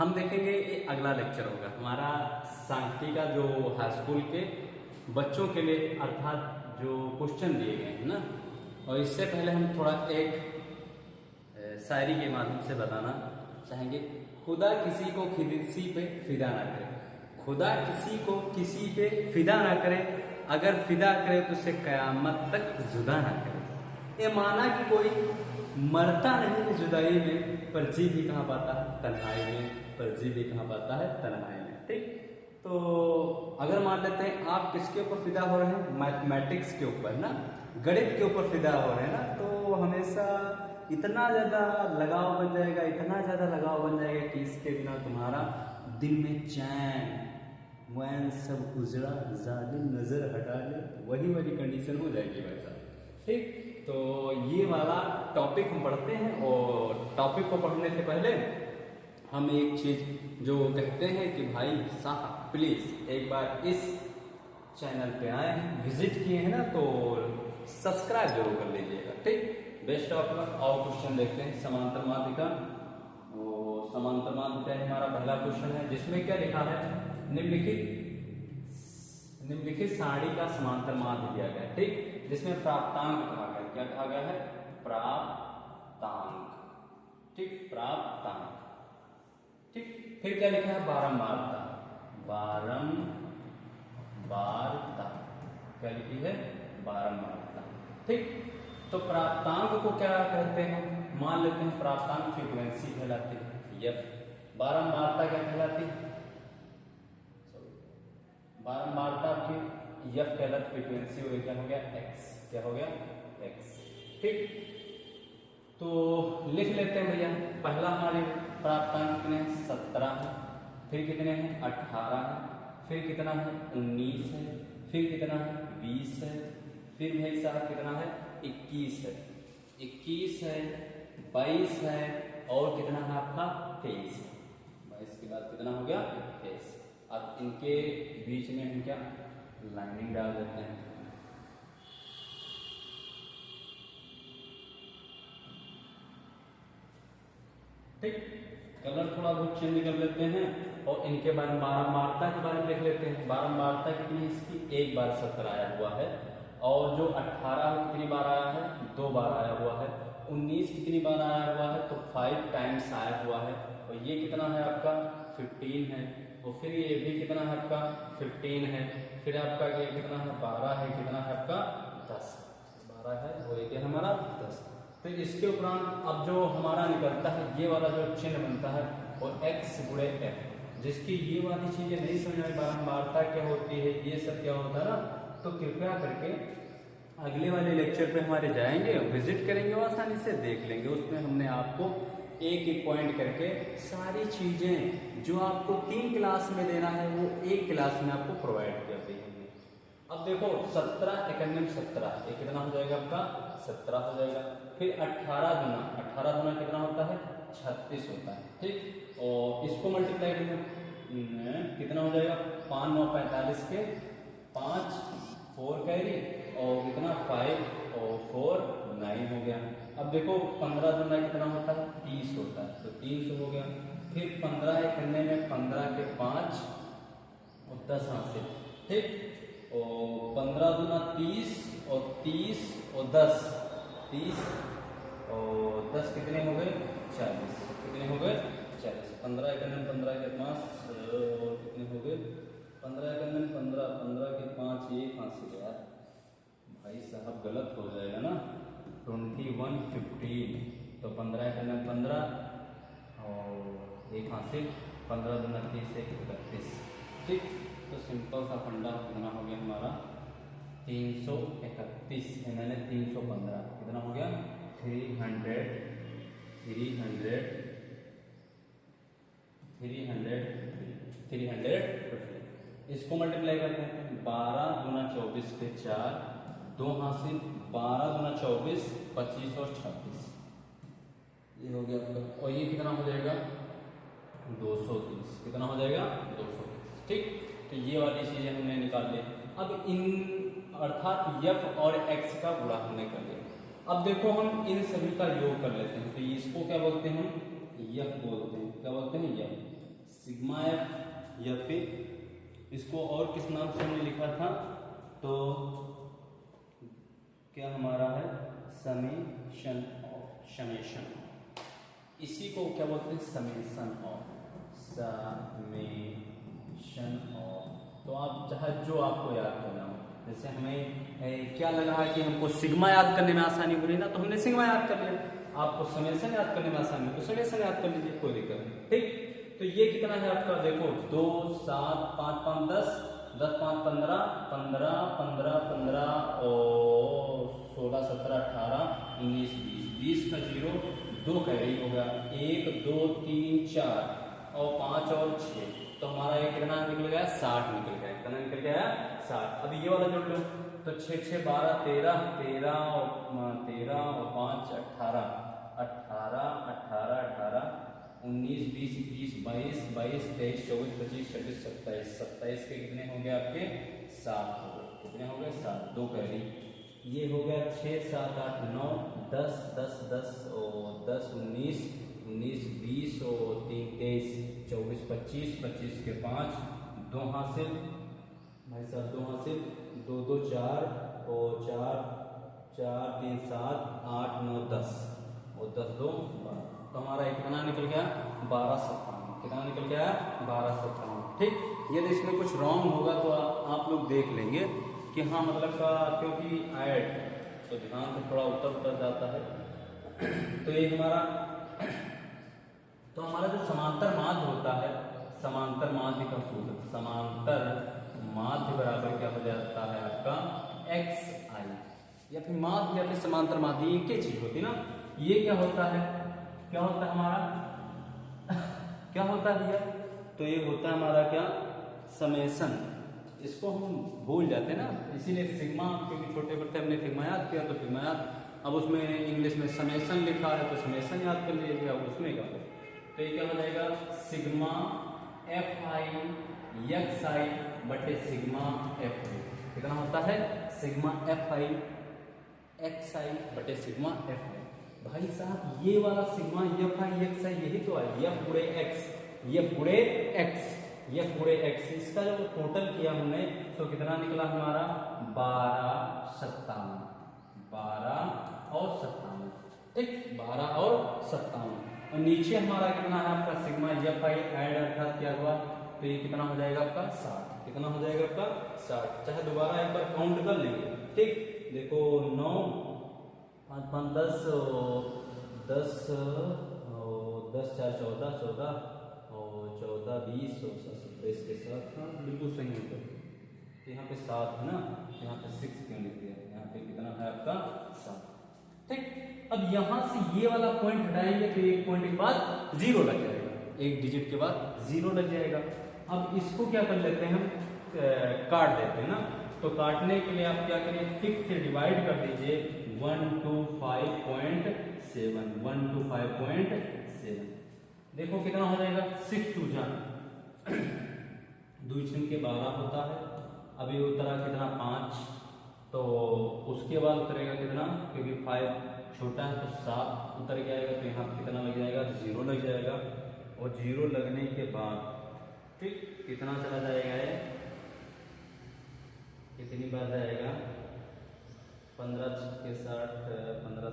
हम देखेंगे ये अगला लेक्चर होगा हमारा सांख्यिकी का, जो हाई स्कूल के बच्चों के लिए अर्थात जो क्वेश्चन दिए गए हैं ना। और इससे पहले हम थोड़ा एक शायरी के माध्यम से बताना चाहेंगे। खुदा किसी को किसी पे फिदा ना करे, खुदा किसी को किसी पे फिदा ना करे, अगर फिदा करे तो उसे कयामत तक जुदा ना करे। ये माना कि कोई मरता नहीं है जुदाई में, पर जी भी कहाँ पाता है तन्हाई में, पर जी भी कहाँ पाता है तन्हाई में। ठीक, तो अगर मान लेते हैं आप किसके ऊपर फिदा हो रहे हैं, मैथमेटिक्स के ऊपर ना, गणित के ऊपर फिदा हो रहे हैं ना, तो हमेशा इतना ज़्यादा लगाव बन जाएगा, इतना ज़्यादा लगाव बन जाएगा कि इसके बिना तुम्हारा दिन में चैन वैन सब उजड़ा, जालिम नजर हटा ले, वही वाली कंडीशन हो जाएगी वैसा। ठीक, तो ये वाला टॉपिक हम पढ़ते हैं। और टॉपिक को पढ़ने से पहले हम एक चीज जो कहते हैं कि भाई साहब प्लीज एक बार इस चैनल पे आए हैं, विजिट किए हैं ना, तो सब्सक्राइब जरूर कर लीजिएगा। ठीक, बेस्ट ऑफ लक। और क्वेश्चन देखते हैं समांतर माध्यिका। समांतर माध्यिका हमारा पहला क्वेश्चन है, जिसमें क्या लिखा है, निम्नलिखित सारणी का समांतर माध्य दिया गया है। ठीक, जिसमें प्राप्तांक कहा गया, क्या कहा गया है, प्राप्तांक। ठीक, प्राप्तांक। ठीक, फिर क्या लिखा है, बारंबारता, बारंबारता क्या लिखी है, बारंबारता। ठीक, तो प्राप्तांक को क्या कहते हैं, मान लेते हैं प्राप्तांक फ्रीक्वेंसी कहलाती है एफ, बारंबारता क्या कहलाती है, बारंबारता की एफ कहलाती, फ्रीक्वेंसी हो गया, क्या हो गया, एक्स, क्या हो गया, एक्स। ठीक, तो लिख लेते हैं भैया। पहला हमारे प्राप्तांक कितने हैं, 17 है, फिर कितने हैं, 18 है, फिर कितना है, 19 है, फिर कितना है, 20 है, फिर भाई साहब कितना है, 21 है, 21 है, 22 है, और कितना है आपका, 23 है। 22 के बाद कितना हो गया, 23। अब इनके बीच में हम क्या लाइनिंग डाल देते हैं। ठीक, कलर थोड़ा बहुत चेंज कर लेते हैं और इनके बारे में बारंबारता के बारे में लिख लेते हैं। बारंबारता कितनी है इसकी, एक बार 17 आया हुआ है, और जो 18 कितनी बार आया है, 2 बार आया हुआ है, 19 कितनी बार आया हुआ है, तो 5 टाइम्स आया हुआ है, और ये कितना है आपका 15 है, और फिर ये भी कितना है आपका 15 है, फिर आपका ये कितना है 12 है, कितना है आपका 10, 12 है, वो ये हमारा 10। तो इसके उपरांत अब जो हमारा निकलता है ये वाला जो चिन्ह बनता है, और x गुणे f, जिसकी ये वाली चीजें नहीं समझ में, बारंबारता क्या होती है, ये सब क्या होता है ना, तो कृपया करके अगले वाले लेक्चर पे हमारे जाएंगे, विजिट करेंगे और आसानी से देख लेंगे। उसमें हमने आपको एक एक पॉइंट करके सारी चीजें जो आपको 3 क्लास में देना है वो एक क्लास में आपको प्रोवाइड कर दी है। अब देखो 17 एकम 17, ये कितना हो जाएगा आपका 17 हो जाएगा। फिर 18 गुना कितना होता है, 36 होता है। ठीक, और इसको मल्टीप्लाई करेंगे कितना हो जाएगा, 5 9 45 के 5 4 कैरी, और कितना 5 और 4 9 हो गया। अब देखो 15 गुना कितना होता है, 30 होता है, तो 300 हो गया। फिर 15 करने में 15 के 5 और 10 हासिल। ठीक, और 15 गुना 30 और 30 और 10, 30 और 10 कितने हो गए, 40, कितने हो गए 40। 15 करने 15 के 5 और कितने हो गए, 15 करने 15, 15 के 5, ये हासिल यार भाई साहब गलत हो जाएगा ना, 2115, तो 15 करने 15 और एक हासिल, 15 गुना 30 से 31। ठीक, तो सिंपल सा फंडा कितना हो गया हमारा 331, मैंने 315 कितना हो गया 300। इसको मल्टीप्लाई करते हैं, 12 गुना 24 के 4, 2 हासिल, 12 गुना 24 25 और 26, ये हो गया आपका। और ये कितना हो जाएगा 230, कितना हो जाएगा 230। ठीक, तो ये वाली चीजें हमने निकाल ली। अब इन अर्थात f और x का गुणा हमने कर लिया। अब देखो हम इन सभी का योग कर लेते हैं, तो इसको क्या बोलते हैं, f बोलते हैं, क्या बोलते हैं, f। सिग्मा एफ, या फिर इसको और किस नाम से हमने लिखा था, तो क्या हमारा है समेशन ऑफ, समेशन, इसी को क्या बोलते हैं समेशन ऑफ, समेशन ऑफ। तो आप चाहे जो आपको याद करना हो, जैसे हमें क्या लगा है कि हमको सिग्मा याद करने में आसानी हो रही ना, तो हमने सिग्मा याद कर लिया। आपको समेशन याद करने में आसानी हो तो समेशन याद कर लीजिए, कोई दिक्कत नहीं। ठीक, तो ये कितना है आपका, देखो 2 7 5 5 10, 10 5 15, 15 15 15 और 16 17 18 19 20, 20 का 0, 2 कैरी हो गया, 1 2 3 4 और 5 और 6, तो हमारा ये कितना निकल गया 60 निकल गया। कितना निकल गया 60। अब ये वाला जोड़ लो, तो 6 6 12 13, 13 और 5 18, 18 18 18 19 20 21 22 22 23 24 25 26 27, 27 के कितने हो गए आपके 7 हो गए। कितने हो गए 7, 2 कैरी, ये हो गया 6 7 8 9 10 10 10 और 10 19 19 20 और 3 23 24 25 25 के 5, 2 हासिल भाई साहब, 2 हासिल, 2 2 4 और 4 4 3 7 8 9 10 और 10 2 12, तो हमारा कितना निकल गया 1257। कितना निकल गया 1257। ठीक, यदि इसमें कुछ रॉन्ग होगा तो आप लोग देख लेंगे कि हाँ मतलब का, क्योंकि ऐड तो ध्यान से थोड़ा उतर जाता है। तो ये हमारा जो समांतर माध्य होता है, समांतर माध्य का सूत्र, समांतर माध्य बराबर क्या हो जाता है आपका xi, या फिर माध्य या फिर समांतर माध्य एक ही चीज होती ना। ये क्या होता है, क्या होता है हमारा क्या होता है भैया, तो ये होता है हमारा क्या समेशन। इसको हम भूल जाते हैं ना, इसीलिए सिग्मा, क्योंकि छोटे बच्चे हमने सिग्मा याद किया तो सिग्मा याद, अब उसमें इंग्लिश में समेशन लिखा है तो समेशन याद कर लीजिएगा, उसमें क्या होगा, तो ये क्या हो जाएगा सिग्मा एफ आई एक्स आई बटे सिग्मा एफ आई। कितना होता है सिग्मा एफ आई एक्स आई बटे सिग्मा एफ आई। भाई साहब ये वाला सिग्मा एफ आई एक्स आई यही तो है, एफ गुणे एक्स, एफ गुणे एक्स, एफ गुणे एक्स, इसका जब टोटल किया हमने तो कितना निकला हमारा 12 57, 12 और 57। ठीक, 12 और 57, और नीचे हमारा कितना है आपका सिग्मा एफ आई ऐड अर्थात क्या हुआ, तो ये कितना हो जाएगा आपका 60। कितना हो जाएगा आपका 60, चाहे दोबारा एक बार काउंट कर लेंगे। ठीक, देखो 9 5 5 10 10 10 4 14 14 और 14 20 और 27 के साथ, हाँ बिल्कुल सही होगा। तो यहाँ पे 7 है ना, यहाँ पे 6 क्यों लिख दिया, यहाँ पे कितना है आपका 7। ठीक, अब यहाँ से ये वाला पॉइंट हटाएंगे तो एक पॉइंट के बाद 0 लग जाएगा, एक डिजिट के बाद 0 लग जाएगा। अब इसको क्या कर लेते हैं हम, काट देते हैं ना, तो काटने के लिए आप क्या करिए 6 से डिवाइड कर दीजिए, 125.7, 125.7, देखो कितना हो जाएगा 6 2 जान 2 6 के 12 होता है। अभी उतरा कितना 5, तो उसके बाद उतरेगा कितना, क्योंकि 5 छोटा है तो 7 उतर जाएगा, तो यहाँ कितना लग जाएगा 0 लग जाएगा, और 0 लगने के बाद ठीक कितना चला जाएगा, ये कितनी बार जाएगा 15 के 60, 15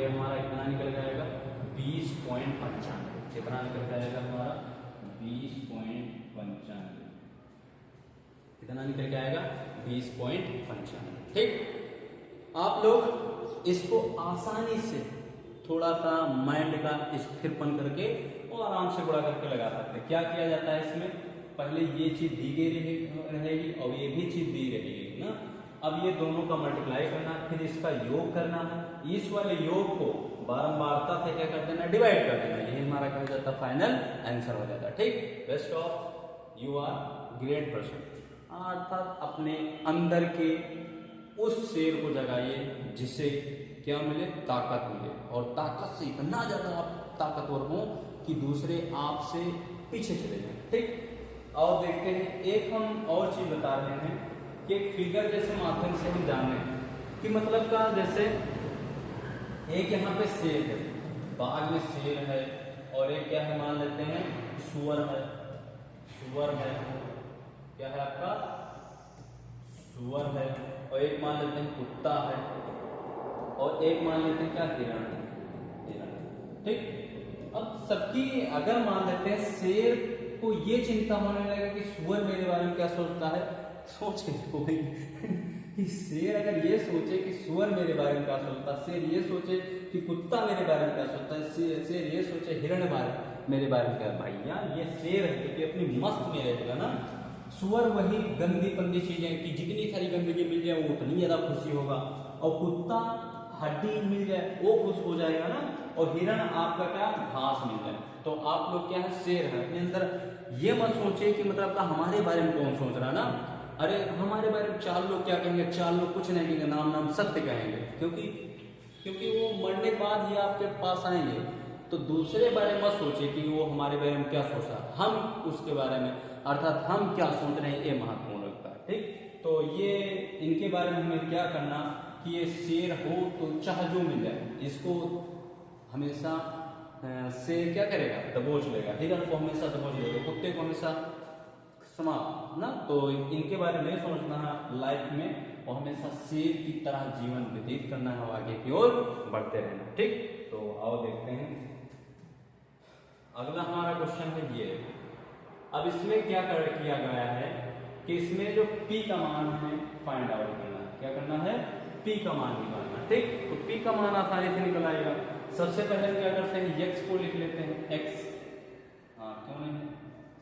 हमारा कितना निकल जाएगा 20.95। कितना निकल जाएगा हमारा 20.95। कितना निकल के आएगा 20.95। ठीक, आप लोग इसको आसानी से थोड़ा सा माइंड का स्थिरपन करके और आराम से गुणा करके लगा सकते हैं। क्या किया जाता है इसमें, पहले ये चीज दी गई रहेगी और ये भी चीज दी रहेगी ना। अब ये दोनों का मल्टीप्लाई करना, फिर इसका योग करना है, इस वाले योग को बारंबारता से क्या कर देना, डिवाइड कर देना, यही हमारा क्या हो जाता है फाइनल आंसर हो जाता है। ठीक, best of you are great person, अर्थात अपने अंदर के उस शेर को जगाइए जिसे क्या मिले, ताकत मिले, और ताकत से इतना ज्यादा आप ताकतवर हो कि दूसरे आपसे पीछे चले जाएं, ठीक। और देखते हैं एक हम और चीज बता रहे हैं कि एक फिगर जैसे माध्यम से हम जाने कि मतलब का, जैसे एक यहाँ पे शेर है, बाघ में शेर है, और एक क्या है मान लेते हैं सुअर है, सुअर है, क्या है आपका सुअर है, और एक मान लेते हैं कुत्ता है, और एक मान लेते हैं क्या हिरण है, हिरण, ठीक। अब सबकी अगर मान लेते हैं शेर को ये चिंता होने लगे कि सुअर मेरे बारे में क्या सोचता है, सोच के देखो कि शेर अगर ये सोचे कि सुअर मेरे बारे में क्या सोचता है, शेर ये सोचे कि कुत्ता मेरे बारे में क्या सोचता है, शेर ये सोचे हिरण मेरे बारे में क्या, भैया ये शेर है क्योंकि अपनी मस्त में रहेगा ना। सुअर वही गंदी पंदी चीजें कि जितनी सारी गंदगी मिल जाए वो उतनी ज्यादा खुशी होगा, और कुत्ता हड्डी मिल जाए वो खुश हो जाएगा ना, और हिरण आपका क्या घास मिल जाए। तो आप लोग क्या है शेर है, अपने अंदर ये मत सोचे कि मतलब का हमारे बारे में कौन सोच रहा है ना, अरे हमारे बारे में चार लोग क्या कहेंगे, चार लोग कुछ नहीं कहेंगे, नाम सत्य कहेंगे, क्योंकि वो मरने के बाद ही आपके पास आएंगे। तो दूसरे बारे में मत सोचे कि वो हमारे बारे में क्या सोच रहा है, हम उसके बारे में अर्थात हम क्या सोच रहे हैं ये महत्वपूर्ण लगता है, ठीक। तो ये इनके बारे में हमें क्या करना कि ये शेर हो तो चाहे जो मिल जाए इसको हमेशा शेर क्या करेगा, दबोच लेगा, हिरण को हमेशा दबोच लेगा, कुत्ते को हमेशा समाप्त ना। तो इनके बारे में सोचना है लाइफ में, और हमेशा शेर की तरह जीवन व्यतीत करना है, आगे की ओर बढ़ते रहना, ठीक। तो आओ देखते हैं अगला हमारा क्वेश्चन है ये। अब इसमें क्या किया गया है कि इसमें जो p का मान है फाइंड आउट करना है, क्या करना है p का मान निकालना, ठीक। तो p का मान आसानी से निकल आएगा। सबसे पहले हम क्या करते हैं x को लिख लेते हैं, x, हाँ क्यों नहीं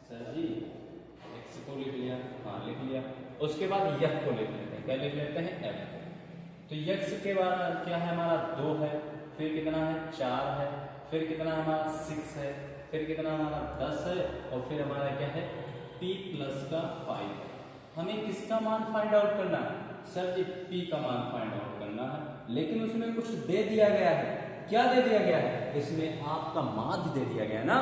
सर जी, x को लिख लिया, हाँ लिख लिया। उसके बाद f को लिख लेते हैं, क्या लिख लेते हैं f। तो x के बाद क्या है हमारा 2 है, फिर कितना है 4 है, फिर कितना हमारा 6 है, फिर कितना हमारा 10 है, और फिर हमारा क्या है p प्लस का 5 है। हमें किसका मान फाइंड आउट करना है सर जी, p का मान फाइंड आउट करना है, लेकिन उसमें कुछ दे दिया गया है। क्या दे दिया गया है, इसमें आपका माध्य दे दिया गया ना।